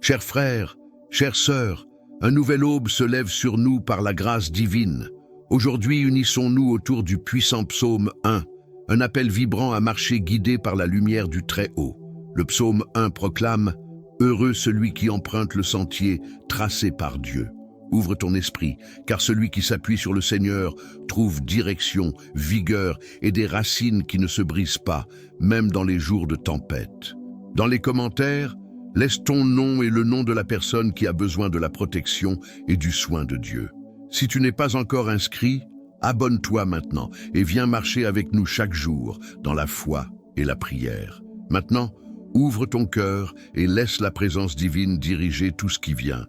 Chers frères, chères sœurs, un nouvel aube se lève sur nous par la grâce divine. Aujourd'hui, unissons-nous autour du puissant psaume 1, un appel vibrant à marcher guidé par la lumière du Très-Haut. Le psaume 1 proclame « Heureux celui qui emprunte le sentier tracé par Dieu ». Ouvre ton esprit, car celui qui s'appuie sur le Seigneur trouve direction, vigueur et des racines qui ne se brisent pas, même dans les jours de tempête. Dans les commentaires, laisse ton nom et le nom de la personne qui a besoin de la protection et du soin de Dieu. Si tu n'es pas encore inscrit, abonne-toi maintenant et viens marcher avec nous chaque jour dans la foi et la prière. Maintenant, ouvre ton cœur et laisse la présence divine diriger tout ce qui vient.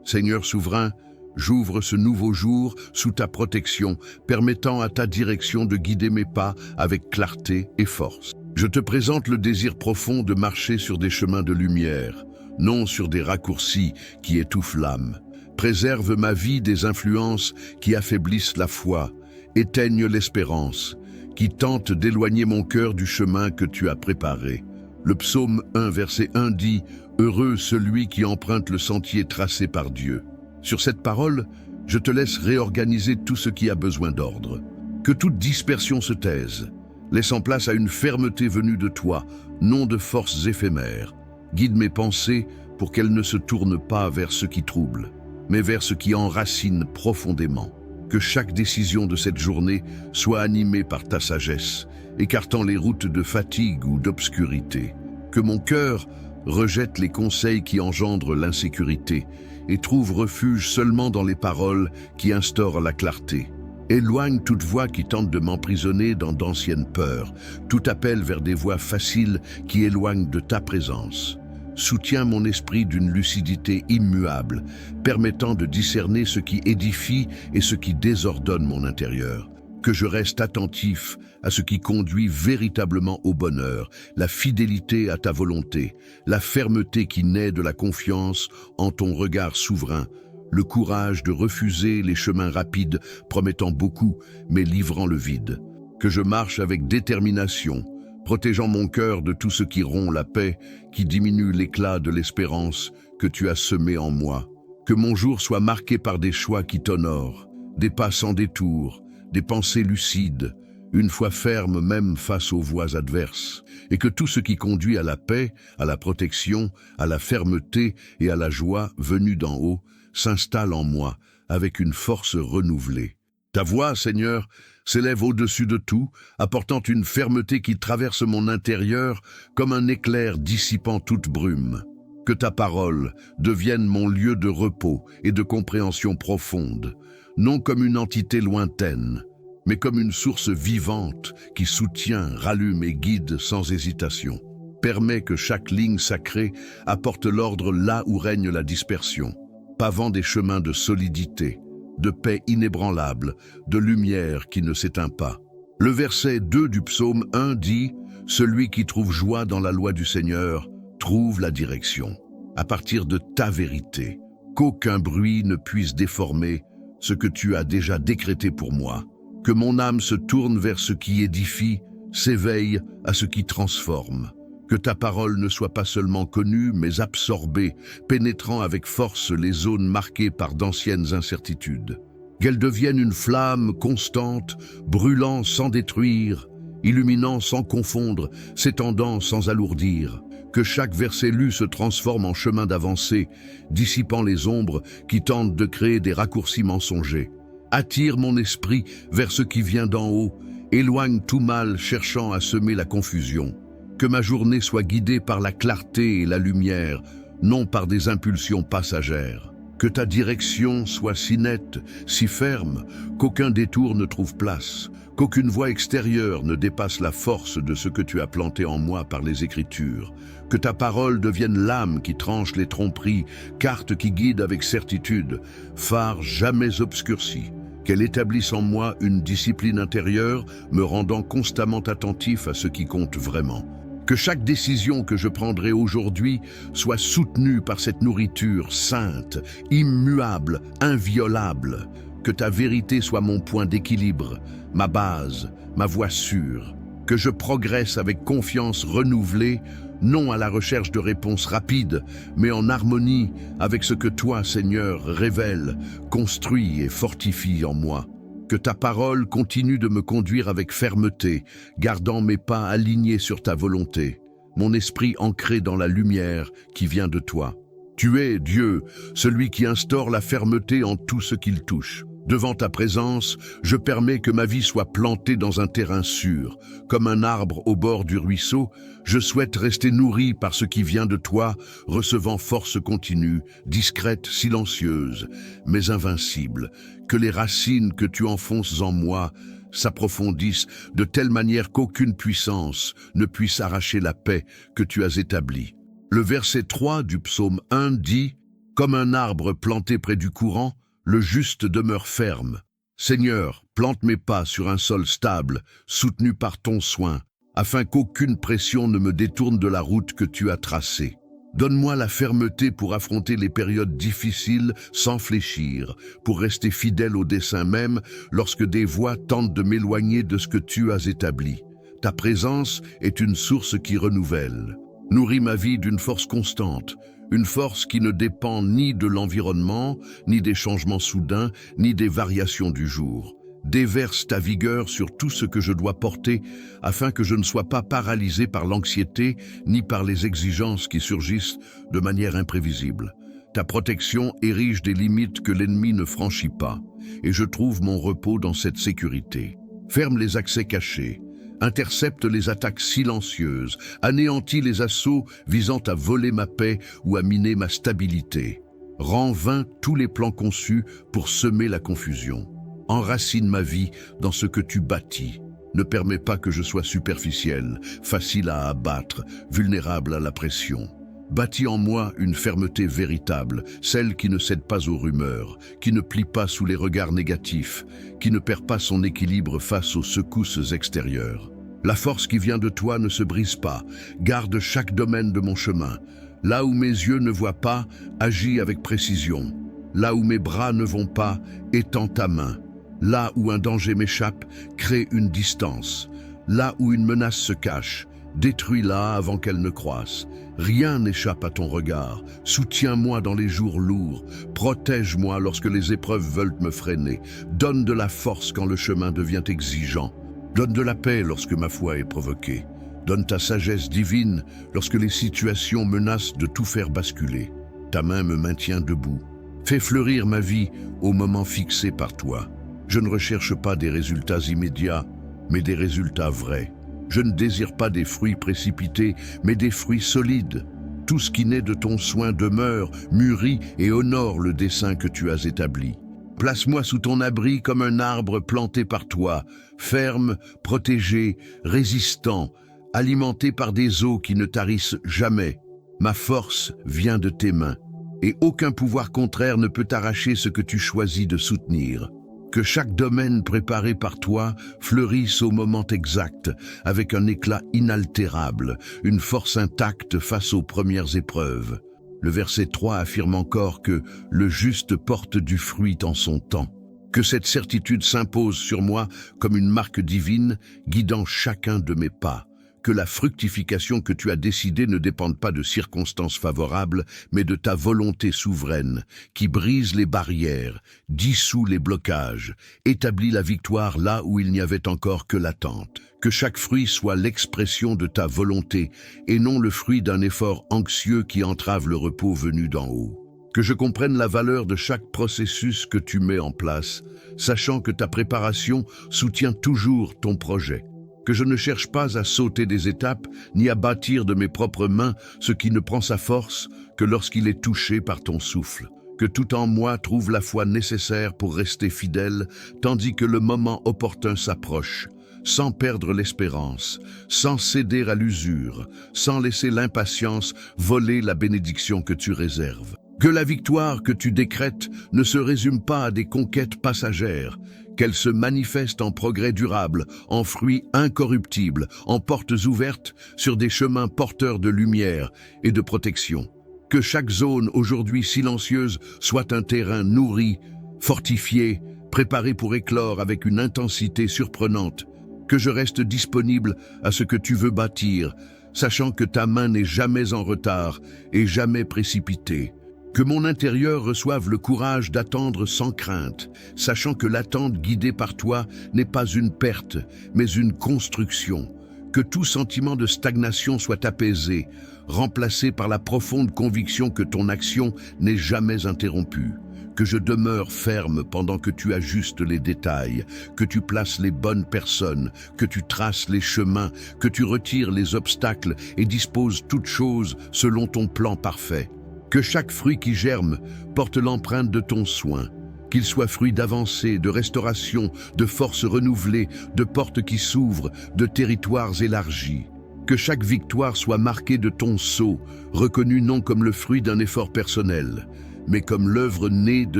Seigneur souverain, j'ouvre ce nouveau jour sous ta protection, permettant à ta direction de guider mes pas avec clarté et force. Je te présente le désir profond de marcher sur des chemins de lumière, non sur des raccourcis qui étouffent l'âme. Préserve ma vie des influences qui affaiblissent la foi, éteignent l'espérance, qui tentent d'éloigner mon cœur du chemin que tu as préparé. Le psaume 1, verset 1 dit « Heureux celui qui emprunte le sentier tracé par Dieu ». Sur cette parole, je te laisse réorganiser tout ce qui a besoin d'ordre. Que toute dispersion se taise, laissant place à une fermeté venue de toi, non de forces éphémères. Guide mes pensées pour qu'elles ne se tournent pas vers ce qui trouble, mais vers ce qui enracine profondément. Que chaque décision de cette journée soit animée par ta sagesse, écartant les routes de fatigue ou d'obscurité. Que mon cœur rejette les conseils qui engendrent l'insécurité et trouve refuge seulement dans les paroles qui instaurent la clarté. Éloigne toute voix qui tente de m'emprisonner dans d'anciennes peurs, tout appel vers des voies faciles qui éloignent de ta présence. Soutiens mon esprit d'une lucidité immuable, permettant de discerner ce qui édifie et ce qui désordonne mon intérieur. Que je reste attentif à ce qui conduit véritablement au bonheur, la fidélité à ta volonté, la fermeté qui naît de la confiance en ton regard souverain, le courage de refuser les chemins rapides promettant beaucoup mais livrant le vide. Que je marche avec détermination, protégeant mon cœur de tout ce qui rompt la paix, qui diminue l'éclat de l'espérance que tu as semé en moi. Que mon jour soit marqué par des choix qui t'honorent, des pas sans détour, des pensées lucides, une foi ferme même face aux voies adverses, et que tout ce qui conduit à la paix, à la protection, à la fermeté et à la joie venue d'en haut s'installe en moi avec une force renouvelée. Ta voix, Seigneur, s'élève au-dessus de tout, apportant une fermeté qui traverse mon intérieur comme un éclair dissipant toute brume. Que ta parole devienne mon lieu de repos et de compréhension profonde, non comme une entité lointaine, mais comme une source vivante qui soutient, rallume et guide sans hésitation. Permets que chaque ligne sacrée apporte l'ordre là où règne la dispersion, pavant des chemins de solidité, de paix inébranlable, de lumière qui ne s'éteint pas. Le verset 2 du psaume 1 dit « Celui qui trouve joie dans la loi du Seigneur trouve la direction, à partir de ta vérité, qu'aucun bruit ne puisse déformer ce que tu as déjà décrété pour moi. Que mon âme se tourne vers ce qui édifie, s'éveille à ce qui transforme. Que ta parole ne soit pas seulement connue, mais absorbée, pénétrant avec force les zones marquées par d'anciennes incertitudes. Qu'elle devienne une flamme constante, brûlant sans détruire, illuminant sans confondre, s'étendant sans alourdir. Que chaque verset lu se transforme en chemin d'avancée, dissipant les ombres qui tentent de créer des raccourcis mensongers. Attire mon esprit vers ce qui vient d'en haut, éloigne tout mal cherchant à semer la confusion. Que ma journée soit guidée par la clarté et la lumière, non par des impulsions passagères. Que ta direction soit si nette, si ferme, qu'aucun détour ne trouve place, qu'aucune voie extérieure ne dépasse la force de ce que tu as planté en moi par les Écritures. Que ta parole devienne lame qui tranche les tromperies, carte qui guide avec certitude, phare jamais obscurci. Qu'elle établisse en moi une discipline intérieure, me rendant constamment attentif à ce qui compte vraiment. Que chaque décision que je prendrai aujourd'hui soit soutenue par cette nourriture sainte, immuable, inviolable. Que ta vérité soit mon point d'équilibre, ma base, ma voie sûre. que je progresse avec confiance renouvelée, non à la recherche de réponses rapides, mais en harmonie avec ce que toi, Seigneur, révèle, construis et fortifie en moi. Que ta parole continue de me conduire avec fermeté, gardant mes pas alignés sur ta volonté, mon esprit ancré dans la lumière qui vient de toi. Tu es, Dieu, celui qui instaure la fermeté en tout ce qu'il touche. Devant ta présence, je permets que ma vie soit plantée dans un terrain sûr. Comme un arbre au bord du ruisseau, je souhaite rester nourri par ce qui vient de toi, recevant force continue, discrète, silencieuse, mais invincible. Que les racines que tu enfonces en moi s'approfondissent de telle manière qu'aucune puissance ne puisse arracher la paix que tu as établie. Le verset 3 du psaume 1 dit « Comme un arbre planté près du courant, le juste demeure ferme. Seigneur, plante mes pas sur un sol stable, soutenu par ton soin, afin qu'aucune pression ne me détourne de la route que tu as tracée. Donne-moi la fermeté pour affronter les périodes difficiles sans fléchir, pour rester fidèle au dessein même lorsque des voix tentent de m'éloigner de ce que tu as établi. Ta présence est une source qui renouvelle. Nourris ma vie d'une force constante, une force qui ne dépend ni de l'environnement, ni des changements soudains, ni des variations du jour. Déverse ta vigueur sur tout ce que je dois porter, afin que je ne sois pas paralysé par l'anxiété, ni par les exigences qui surgissent de manière imprévisible. Ta protection érige des limites que l'ennemi ne franchit pas, et je trouve mon repos dans cette sécurité. Ferme les accès cachés. Intercepte les attaques silencieuses, anéantit les assauts visant à voler ma paix ou à miner ma stabilité. Rends vains tous les plans conçus pour semer la confusion. Enracine ma vie dans ce que tu bâtis. Ne permets pas que je sois superficiel, facile à abattre, vulnérable à la pression. Bâtis en moi une fermeté véritable, celle qui ne cède pas aux rumeurs, qui ne plie pas sous les regards négatifs, qui ne perd pas son équilibre face aux secousses extérieures. La force qui vient de toi ne se brise pas, garde chaque domaine de mon chemin. Là où mes yeux ne voient pas, agis avec précision. Là où mes bras ne vont pas, étends ta main. Là où un danger m'échappe, crée une distance. Là où une menace se cache, détruis-la avant qu'elle ne croisse. Rien n'échappe à ton regard. Soutiens-moi dans les jours lourds. Protège-moi lorsque les épreuves veulent me freiner. Donne de la force quand le chemin devient exigeant. Donne de la paix lorsque ma foi est provoquée. Donne ta sagesse divine lorsque les situations menacent de tout faire basculer. Ta main me maintient debout. Fais fleurir ma vie au moment fixé par toi. Je ne recherche pas des résultats immédiats, mais des résultats vrais. Je ne désire pas des fruits précipités, mais des fruits solides. Tout ce qui naît de ton soin demeure, mûrit et honore le dessein que tu as établi. Place-moi sous ton abri comme un arbre planté par toi, ferme, protégé, résistant, alimenté par des eaux qui ne tarissent jamais. Ma force vient de tes mains, et aucun pouvoir contraire ne peut arracher ce que tu choisis de soutenir. Que chaque domaine préparé par toi fleurisse au moment exact, avec un éclat inaltérable, une force intacte face aux premières épreuves. Le verset 3 affirme encore que le juste porte du fruit en son temps. Que cette certitude s'impose sur moi comme une marque divine, guidant chacun de mes pas. Que la fructification que tu as décidée ne dépende pas de circonstances favorables, mais de ta volonté souveraine, qui brise les barrières, dissout les blocages, établit la victoire là où il n'y avait encore que l'attente. Que chaque fruit soit l'expression de ta volonté, et non le fruit d'un effort anxieux qui entrave le repos venu d'en haut. Que je comprenne la valeur de chaque processus que tu mets en place, sachant que ta préparation soutient toujours ton projet. Que je ne cherche pas à sauter des étapes, ni à bâtir de mes propres mains ce qui ne prend sa force que lorsqu'il est touché par ton souffle. Que tout en moi trouve la foi nécessaire pour rester fidèle, tandis que le moment opportun s'approche, sans perdre l'espérance, sans céder à l'usure, sans laisser l'impatience voler la bénédiction que tu réserves. Que la victoire que tu décrètes ne se résume pas à des conquêtes passagères, qu'elle se manifeste en progrès durable, en fruits incorruptibles, en portes ouvertes sur des chemins porteurs de lumière et de protection. Que chaque zone aujourd'hui silencieuse soit un terrain nourri, fortifié, préparé pour éclore avec une intensité surprenante. que je reste disponible à ce que tu veux bâtir, sachant que ta main n'est jamais en retard et jamais précipitée. Que mon intérieur reçoive le courage d'attendre sans crainte, sachant que l'attente guidée par toi n'est pas une perte, mais une construction. Que tout sentiment de stagnation soit apaisé, remplacé par la profonde conviction que ton action n'est jamais interrompue. Que je demeure ferme pendant que tu ajustes les détails, que tu places les bonnes personnes, que tu traces les chemins, que tu retires les obstacles et disposes toutes choses selon ton plan parfait. Que chaque fruit qui germe porte l'empreinte de ton soin, qu'il soit fruit d'avancée, de restauration, de forces renouvelées, de portes qui s'ouvrent, de territoires élargis. Que chaque victoire soit marquée de ton sceau, reconnue non comme le fruit d'un effort personnel, mais comme l'œuvre née de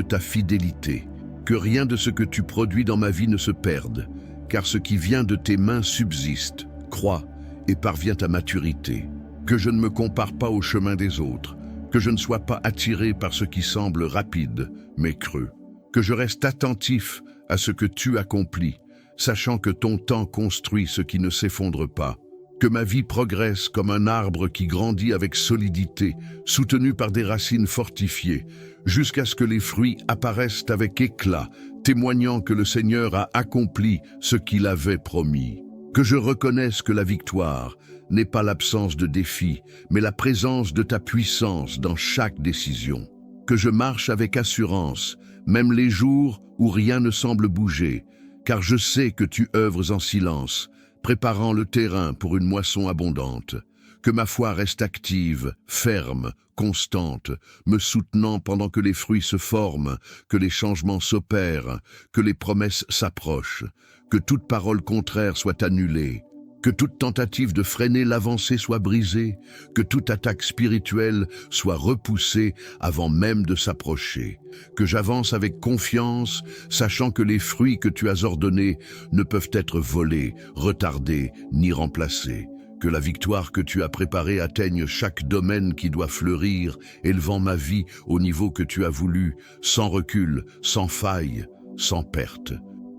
ta fidélité. Que rien de ce que tu produis dans ma vie ne se perde, car ce qui vient de tes mains subsiste, croît et parvient à maturité. Que je ne me compare pas au chemin des autres, que je ne sois pas attiré par ce qui semble rapide, mais creux. Que je reste attentif à ce que tu accomplis, sachant que ton temps construit ce qui ne s'effondre pas. Que ma vie progresse comme un arbre qui grandit avec solidité, soutenu par des racines fortifiées, jusqu'à ce que les fruits apparaissent avec éclat, témoignant que le Seigneur a accompli ce qu'il avait promis. Que je reconnaisse que la victoire n'est pas l'absence de défis, mais la présence de ta puissance dans chaque décision. Que je marche avec assurance, même les jours où rien ne semble bouger, car je sais que tu œuvres en silence, préparant le terrain pour une moisson abondante. Que ma foi reste active, ferme, constante, me soutenant pendant que les fruits se forment, que les changements s'opèrent, que les promesses s'approchent, que toute parole contraire soit annulée, que toute tentative de freiner l'avancée soit brisée, que toute attaque spirituelle soit repoussée avant même de s'approcher, que j'avance avec confiance, sachant que les fruits que tu as ordonnés ne peuvent être volés, retardés, ni remplacés, que la victoire que tu as préparée atteigne chaque domaine qui doit fleurir, élevant ma vie au niveau que tu as voulu, sans recul, sans faille, sans perte.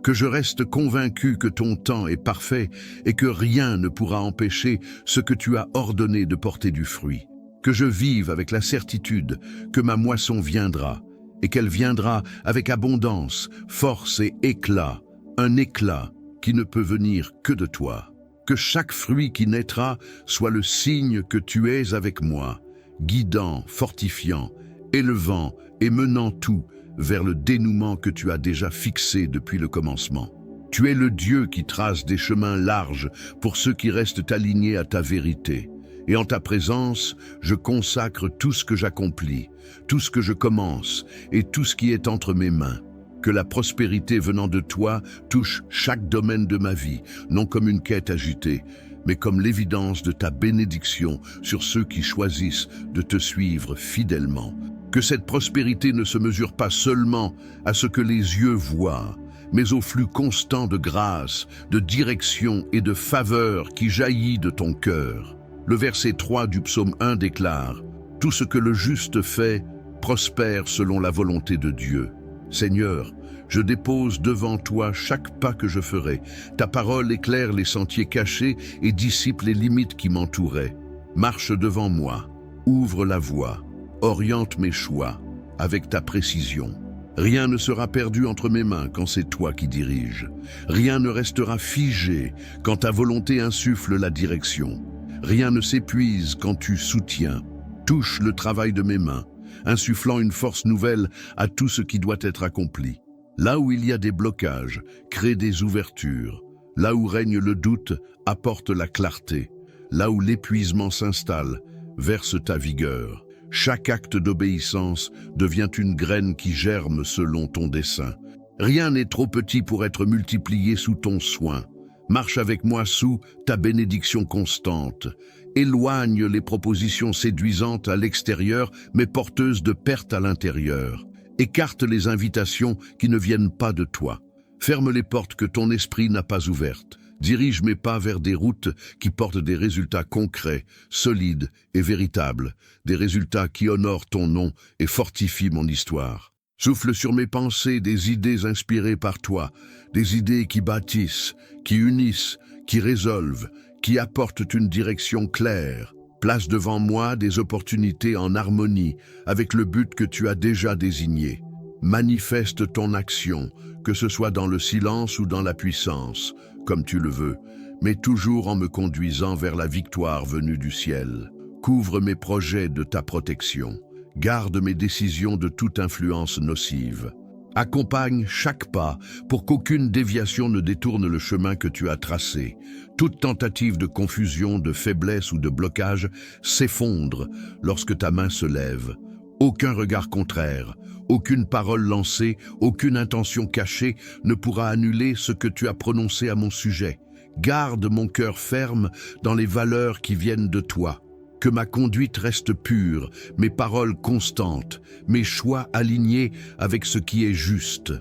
Que je reste convaincu que ton temps est parfait et que rien ne pourra empêcher ce que tu as ordonné de porter du fruit. Que je vive avec la certitude que ma moisson viendra et qu'elle viendra avec abondance, force et éclat, un éclat qui ne peut venir que de toi. Que chaque fruit qui naîtra soit le signe que tu es avec moi, guidant, fortifiant, élevant et menant tout vers le dénouement que tu as déjà fixé depuis le commencement. Tu es le Dieu qui trace des chemins larges pour ceux qui restent alignés à ta vérité. Et en ta présence, je consacre tout ce que j'accomplis, tout ce que je commence et tout ce qui est entre mes mains. Que la prospérité venant de toi touche chaque domaine de ma vie, non comme une quête agitée, mais comme l'évidence de ta bénédiction sur ceux qui choisissent de te suivre fidèlement. Que cette prospérité ne se mesure pas seulement à ce que les yeux voient, mais au flux constant de grâce, de direction et de faveur qui jaillit de ton cœur. Le verset 3 du psaume 1 déclare « Tout ce que le juste fait prospère selon la volonté de Dieu. Seigneur, je dépose devant toi chaque pas que je ferai. Ta parole éclaire les sentiers cachés et dissipe les limites qui m'entouraient. Marche devant moi, ouvre la voie. Oriente mes choix avec ta précision. Rien ne sera perdu entre mes mains quand c'est toi qui diriges. Rien ne restera figé quand ta volonté insuffle la direction. Rien ne s'épuise quand tu soutiens. Touche le travail de mes mains, insufflant une force nouvelle à tout ce qui doit être accompli. Là où il y a des blocages, crée des ouvertures. Là où règne le doute, apporte la clarté. Là où l'épuisement s'installe, verse ta vigueur. Chaque acte d'obéissance devient une graine qui germe selon ton dessein. Rien n'est trop petit pour être multiplié sous ton soin. Marche avec moi sous ta bénédiction constante. Éloigne les propositions séduisantes à l'extérieur, mais porteuses de pertes à l'intérieur. Écarte les invitations qui ne viennent pas de toi. Ferme les portes que ton esprit n'a pas ouvertes. Dirige mes pas vers des routes qui portent des résultats concrets, solides et véritables, des résultats qui honorent ton nom et fortifient mon histoire. Souffle sur mes pensées des idées inspirées par toi, des idées qui bâtissent, qui unissent, qui résolvent, qui apportent une direction claire. Place devant moi des opportunités en harmonie avec le but que tu as déjà désigné. Manifeste ton action, que ce soit dans le silence ou dans la puissance, comme tu le veux, mais toujours en me conduisant vers la victoire venue du ciel. Couvre mes projets de ta protection. Garde mes décisions de toute influence nocive. Accompagne chaque pas pour qu'aucune déviation ne détourne le chemin que tu as tracé. Toute tentative de confusion, de faiblesse ou de blocage s'effondre lorsque ta main se lève. Aucun regard contraire, aucune parole lancée, aucune intention cachée ne pourra annuler ce que tu as prononcé à mon sujet. Garde mon cœur ferme dans les valeurs qui viennent de toi. Que ma conduite reste pure, mes paroles constantes, mes choix alignés avec ce qui est juste.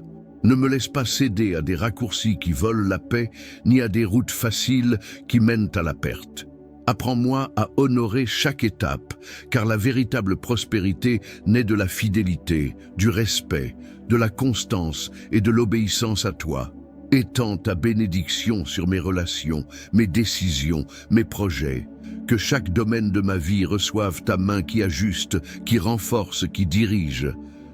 Ne me laisse pas céder à des raccourcis qui volent la paix, ni à des routes faciles qui mènent à la perte. Apprends-moi à honorer chaque étape, car la véritable prospérité naît de la fidélité, du respect, de la constance et de l'obéissance à toi. Étends ta bénédiction sur mes relations, mes décisions, mes projets. Que chaque domaine de ma vie reçoive ta main qui ajuste, qui renforce, qui dirige.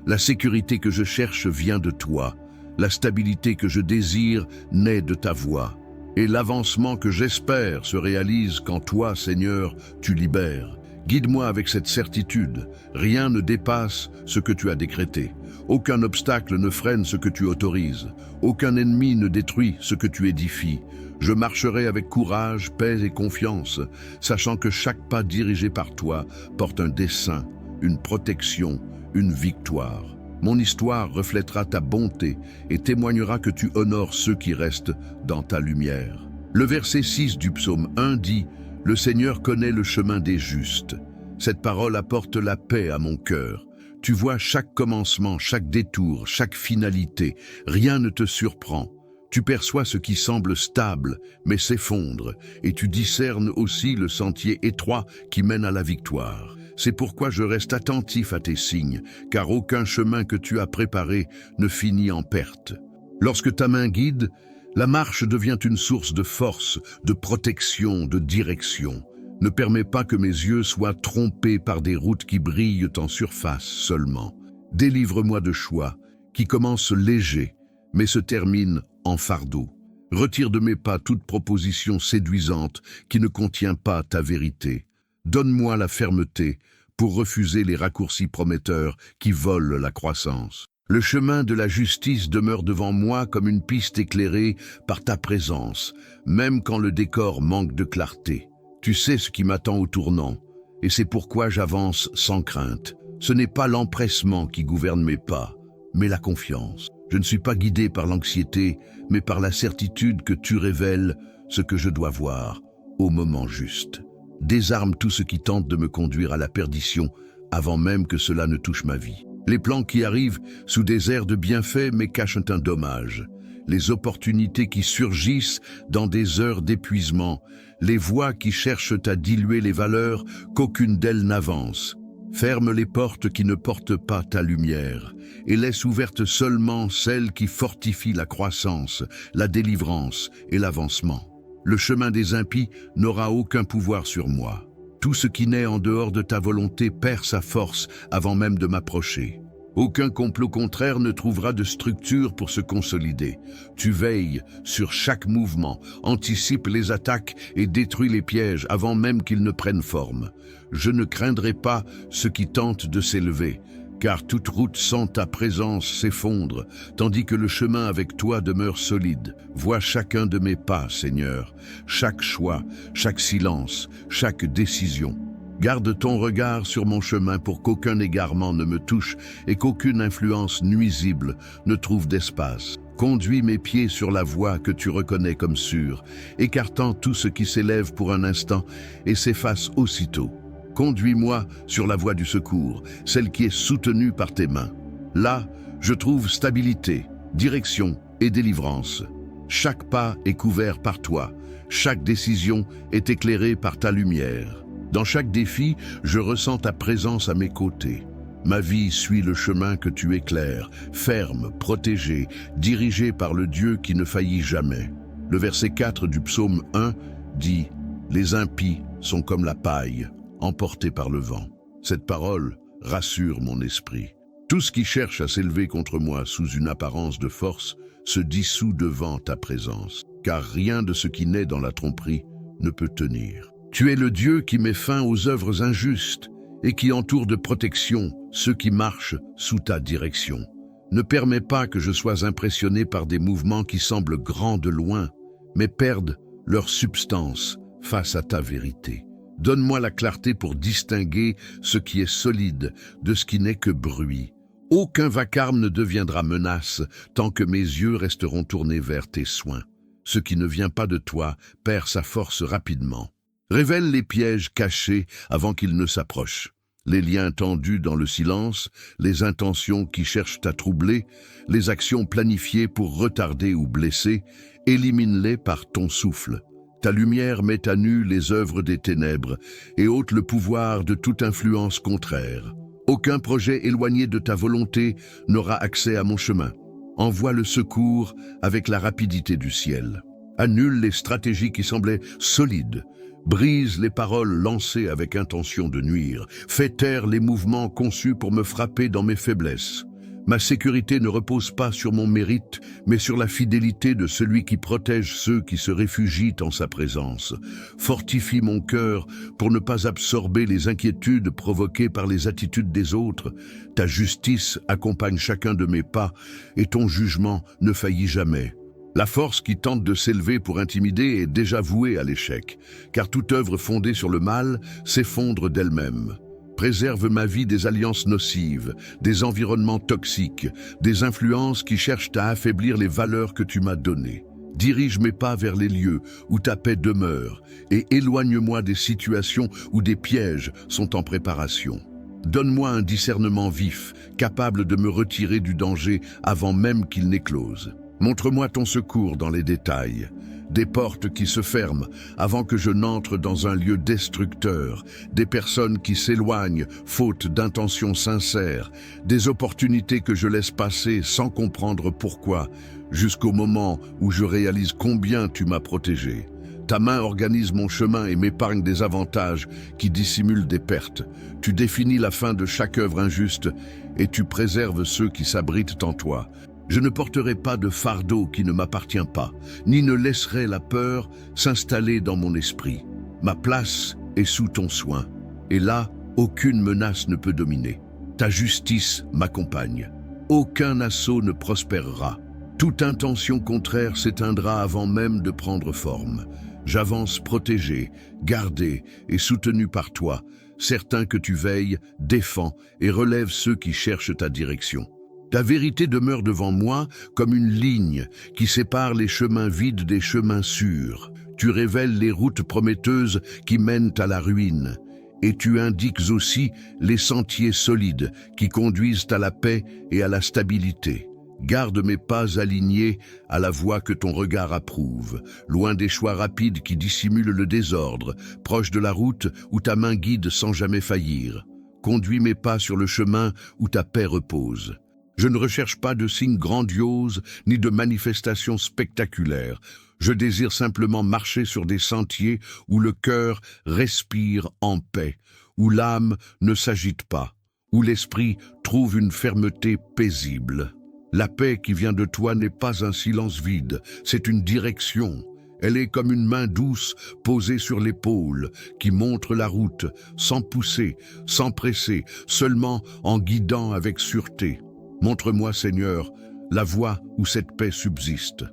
La sécurité que je cherche vient de toi. La stabilité que je désire naît de ta voix. Et l'avancement que j'espère se réalise quand toi, Seigneur, tu libères. Guide-moi avec cette certitude. Rien ne dépasse ce que tu as décrété. Aucun obstacle ne freine ce que tu autorises. Aucun ennemi ne détruit ce que tu édifies. Je marcherai avec courage, paix et confiance, sachant que chaque pas dirigé par toi porte un dessein, une protection, une victoire. Mon histoire reflètera ta bonté et témoignera que tu honores ceux qui restent dans ta lumière. Le verset 6 du psaume 1 dit « Le Seigneur connaît le chemin des justes ». Cette parole apporte la paix à mon cœur. Tu vois chaque commencement, chaque détour, chaque finalité. Rien ne te surprend. Tu perçois ce qui semble stable, mais s'effondre, et tu discernes aussi le sentier étroit qui mène à la victoire. C'est pourquoi je reste attentif à tes signes, car aucun chemin que tu as préparé ne finit en perte. Lorsque ta main guide, la marche devient une source de force, de protection, de direction. Ne permets pas que mes yeux soient trompés par des routes qui brillent en surface seulement. Délivre-moi de choix qui commencent légers, mais se terminent en fardeau. Retire de mes pas toute proposition séduisante qui ne contient pas ta vérité. Donne-moi la fermeté pour refuser les raccourcis prometteurs qui volent la croissance. Le chemin de la justice demeure devant moi comme une piste éclairée par ta présence, même quand le décor manque de clarté. Tu sais ce qui m'attend au tournant, et c'est pourquoi j'avance sans crainte. Ce n'est pas l'empressement qui gouverne mes pas, mais la confiance. Je ne suis pas guidé par l'anxiété, mais par la certitude que tu révèles ce que je dois voir au moment juste. Désarme tout ce qui tente de me conduire à la perdition avant même que cela ne touche ma vie. Les plans qui arrivent sous des airs de bienfaits mais cachent un dommage. Les opportunités qui surgissent dans des heures d'épuisement, les voix qui cherchent à diluer les valeurs qu'aucune d'elles n'avance. Ferme les portes qui ne portent pas ta lumière et laisse ouvertes seulement celles qui fortifient la croissance, la délivrance et l'avancement. Le chemin des impies n'aura aucun pouvoir sur moi. Tout ce qui naît en dehors de ta volonté perd sa force avant même de m'approcher. Aucun complot contraire ne trouvera de structure pour se consolider. Tu veilles sur chaque mouvement, anticipes les attaques et détruis les pièges avant même qu'ils ne prennent forme. Je ne craindrai pas ceux qui tentent de s'élever, car toute route sans ta présence s'effondre, tandis que le chemin avec toi demeure solide. Vois chacun de mes pas, Seigneur, chaque choix, chaque silence, chaque décision. Garde ton regard sur mon chemin pour qu'aucun égarement ne me touche et qu'aucune influence nuisible ne trouve d'espace. Conduis mes pieds sur la voie que tu reconnais comme sûre, écartant tout ce qui s'élève pour un instant et s'efface aussitôt. Conduis-moi sur la voie du secours, celle qui est soutenue par tes mains. Là, je trouve stabilité, direction et délivrance. Chaque pas est couvert par toi, chaque décision est éclairée par ta lumière. Dans chaque défi, je ressens ta présence à mes côtés. Ma vie suit le chemin que tu éclaires, ferme, protégé, dirigé par le Dieu qui ne faillit jamais. Le verset 4 du psaume 1 dit « Les impies sont comme la paille, emportés par le vent ». Cette parole rassure mon esprit. Tout ce qui cherche à s'élever contre moi sous une apparence de force se dissout devant ta présence, car rien de ce qui naît dans la tromperie ne peut tenir. Tu es le Dieu qui met fin aux œuvres injustes et qui entoure de protection ceux qui marchent sous ta direction. Ne permets pas que je sois impressionné par des mouvements qui semblent grands de loin, mais perdent leur substance face à ta vérité. Donne-moi la clarté pour distinguer ce qui est solide de ce qui n'est que bruit. Aucun vacarme ne deviendra menace tant que mes yeux resteront tournés vers tes soins. Ce qui ne vient pas de toi perd sa force rapidement. Révèle les pièges cachés avant qu'ils ne s'approchent. Les liens tendus dans le silence, les intentions qui cherchent à troubler, les actions planifiées pour retarder ou blesser, élimine-les par ton souffle. Ta lumière met à nu les œuvres des ténèbres et ôte le pouvoir de toute influence contraire. Aucun projet éloigné de ta volonté n'aura accès à mon chemin. Envoie le secours avec la rapidité du ciel. Annule les stratégies qui semblaient solides. Brise les paroles lancées avec intention de nuire. Fais taire les mouvements conçus pour me frapper dans mes faiblesses. Ma sécurité ne repose pas sur mon mérite, mais sur la fidélité de celui qui protège ceux qui se réfugient en sa présence. Fortifie mon cœur pour ne pas absorber les inquiétudes provoquées par les attitudes des autres. Ta justice accompagne chacun de mes pas et ton jugement ne faillit jamais. La force qui tente de s'élever pour intimider est déjà vouée à l'échec, car toute œuvre fondée sur le mal s'effondre d'elle-même. Préserve ma vie des alliances nocives, des environnements toxiques, des influences qui cherchent à affaiblir les valeurs que tu m'as données. Dirige mes pas vers les lieux où ta paix demeure et éloigne-moi des situations où des pièges sont en préparation. Donne-moi un discernement vif, capable de me retirer du danger avant même qu'il n'éclose. Montre-moi ton secours dans les détails. Des portes qui se ferment avant que je n'entre dans un lieu destructeur, des personnes qui s'éloignent faute d'intentions sincères, des opportunités que je laisse passer sans comprendre pourquoi, jusqu'au moment où je réalise combien tu m'as protégé. Ta main organise mon chemin et m'épargne des avantages qui dissimulent des pertes. Tu définis la fin de chaque œuvre injuste et tu préserves ceux qui s'abritent en toi. Je ne porterai pas de fardeau qui ne m'appartient pas, ni ne laisserai la peur s'installer dans mon esprit. Ma place est sous ton soin, et là, aucune menace ne peut dominer. Ta justice m'accompagne. Aucun assaut ne prospérera. Toute intention contraire s'éteindra avant même de prendre forme. J'avance protégé, gardé et soutenu par toi, certain que tu veilles, défends et relèves ceux qui cherchent ta direction. Ta vérité demeure devant moi comme une ligne qui sépare les chemins vides des chemins sûrs. Tu révèles les routes prometteuses qui mènent à la ruine. Et tu indiques aussi les sentiers solides qui conduisent à la paix et à la stabilité. Garde mes pas alignés à la voie que ton regard approuve, loin des choix rapides qui dissimulent le désordre, proche de la route où ta main guide sans jamais faillir. Conduis mes pas sur le chemin où ta paix repose. Je ne recherche pas de signes grandioses ni de manifestations spectaculaires. Je désire simplement marcher sur des sentiers où le cœur respire en paix, où l'âme ne s'agite pas, où l'esprit trouve une fermeté paisible. La paix qui vient de toi n'est pas un silence vide, c'est une direction. Elle est comme une main douce posée sur l'épaule qui montre la route, sans pousser, sans presser, seulement en guidant avec sûreté. Montre-moi, Seigneur, la voie où cette paix subsiste.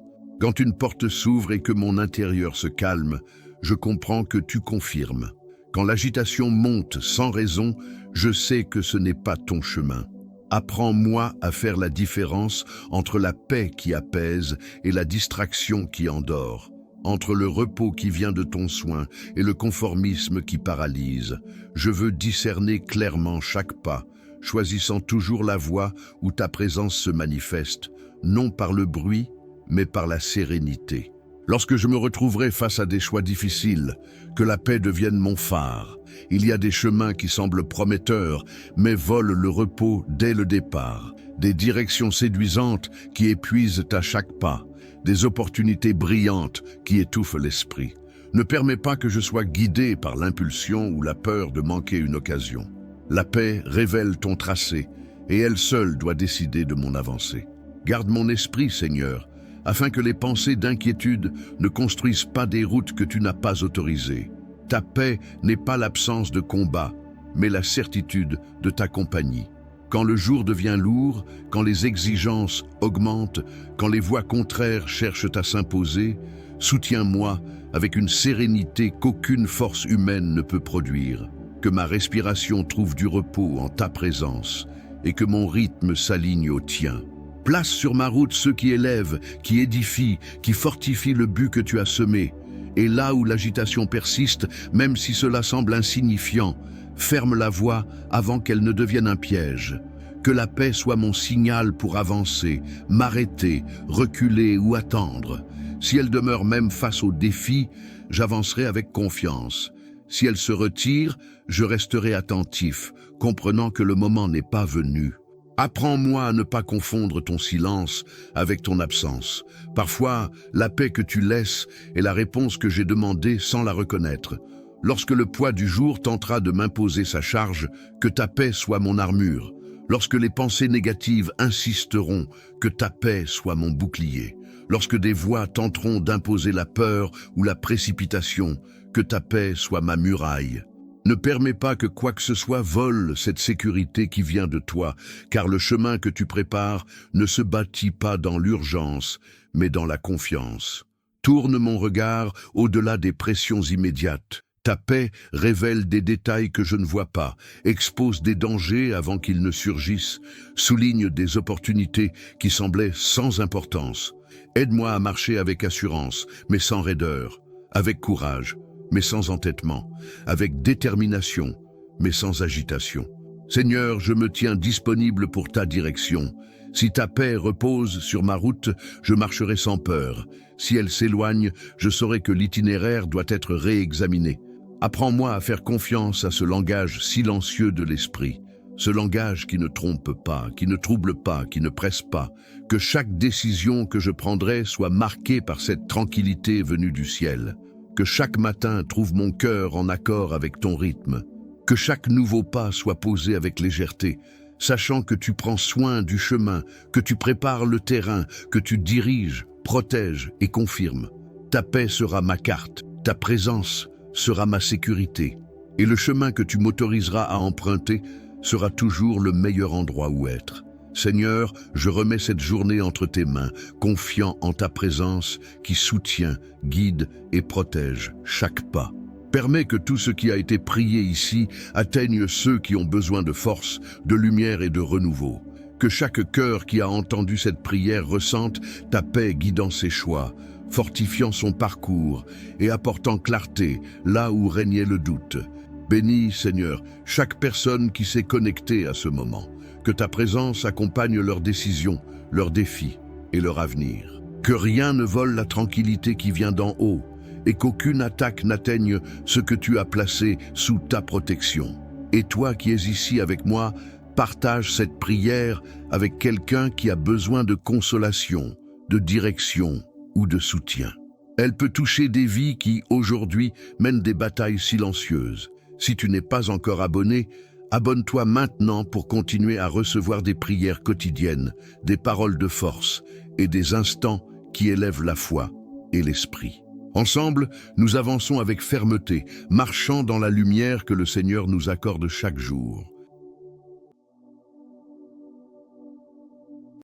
Quand une porte s'ouvre et que mon intérieur se calme, je comprends que tu confirmes. Quand l'agitation monte sans raison, je sais que ce n'est pas ton chemin. Apprends-moi à faire la différence entre la paix qui apaise et la distraction qui endort, entre le repos qui vient de ton soin et le conformisme qui paralyse. Je veux discerner clairement chaque pas, choisissant toujours la voie où ta présence se manifeste, non par le bruit, mais par la sérénité. Lorsque je me retrouverai face à des choix difficiles, que la paix devienne mon phare. Il y a des chemins qui semblent prometteurs, mais volent le repos dès le départ. Des directions séduisantes qui épuisent à chaque pas. Des opportunités brillantes qui étouffent l'esprit. Ne permets pas que je sois guidé par l'impulsion ou la peur de manquer une occasion. La paix révèle ton tracé, et elle seule doit décider de mon avancée. Garde mon esprit, Seigneur, afin que les pensées d'inquiétude ne construisent pas des routes que tu n'as pas autorisées. Ta paix n'est pas l'absence de combat, mais la certitude de ta compagnie. Quand le jour devient lourd, quand les exigences augmentent, quand les voix contraires cherchent à s'imposer, soutiens-moi avec une sérénité qu'aucune force humaine ne peut produire. Que ma respiration trouve du repos en ta présence et que mon rythme s'aligne au tien. Place sur ma route ceux qui élèvent, qui édifient, qui fortifient le but que tu as semé. Et là où l'agitation persiste, même si cela semble insignifiant, ferme la voie avant qu'elle ne devienne un piège. Que la paix soit mon signal pour avancer, m'arrêter, reculer ou attendre. Si elle demeure même face aux défis, j'avancerai avec confiance. Si elle se retire, je resterai attentif, comprenant que le moment n'est pas venu. Apprends-moi à ne pas confondre ton silence avec ton absence. Parfois, la paix que tu laisses est la réponse que j'ai demandée sans la reconnaître. Lorsque le poids du jour tentera de m'imposer sa charge, que ta paix soit mon armure. Lorsque les pensées négatives insisteront, que ta paix soit mon bouclier. Lorsque des voix tenteront d'imposer la peur ou la précipitation, que ta paix soit ma muraille. Ne permets pas que quoi que ce soit vole cette sécurité qui vient de toi, car le chemin que tu prépares ne se bâtit pas dans l'urgence, mais dans la confiance. Tourne mon regard au-delà des pressions immédiates. Ta paix révèle des détails que je ne vois pas, expose des dangers avant qu'ils ne surgissent, souligne des opportunités qui semblaient sans importance. Aide-moi à marcher avec assurance, mais sans raideur, avec courage, mais sans entêtement, avec détermination, mais sans agitation. Seigneur, je me tiens disponible pour ta direction. Si ta paix repose sur ma route, je marcherai sans peur. Si elle s'éloigne, je saurai que l'itinéraire doit être réexaminé. Apprends-moi à faire confiance à ce langage silencieux de l'esprit, ce langage qui ne trompe pas, qui ne trouble pas, qui ne presse pas. Que chaque décision que je prendrai soit marquée par cette tranquillité venue du ciel. Que chaque matin trouve mon cœur en accord avec ton rythme. Que chaque nouveau pas soit posé avec légèreté, sachant que tu prends soin du chemin, que tu prépares le terrain, que tu diriges, protèges et confirmes. Ta paix sera ma carte, ta présence sera ma sécurité, et le chemin que tu m'autoriseras à emprunter sera toujours le meilleur endroit où être. Seigneur, je remets cette journée entre tes mains, confiant en ta présence qui soutient, guide et protège chaque pas. Permets que tout ce qui a été prié ici atteigne ceux qui ont besoin de force, de lumière et de renouveau. Que chaque cœur qui a entendu cette prière ressente ta paix guidant ses choix, fortifiant son parcours et apportant clarté là où régnait le doute. Bénis, Seigneur, chaque personne qui s'est connectée à ce moment. Que ta présence accompagne leurs décisions, leurs défis et leur avenir. Que rien ne vole la tranquillité qui vient d'en haut et qu'aucune attaque n'atteigne ce que tu as placé sous ta protection. Et toi qui es ici avec moi, partage cette prière avec quelqu'un qui a besoin de consolation, de direction ou de soutien. Elle peut toucher des vies qui, aujourd'hui, mènent des batailles silencieuses. Si tu n'es pas encore abonné, abonne-toi maintenant pour continuer à recevoir des prières quotidiennes, des paroles de force et des instants qui élèvent la foi et l'esprit. Ensemble, nous avançons avec fermeté, marchant dans la lumière que le Seigneur nous accorde chaque jour.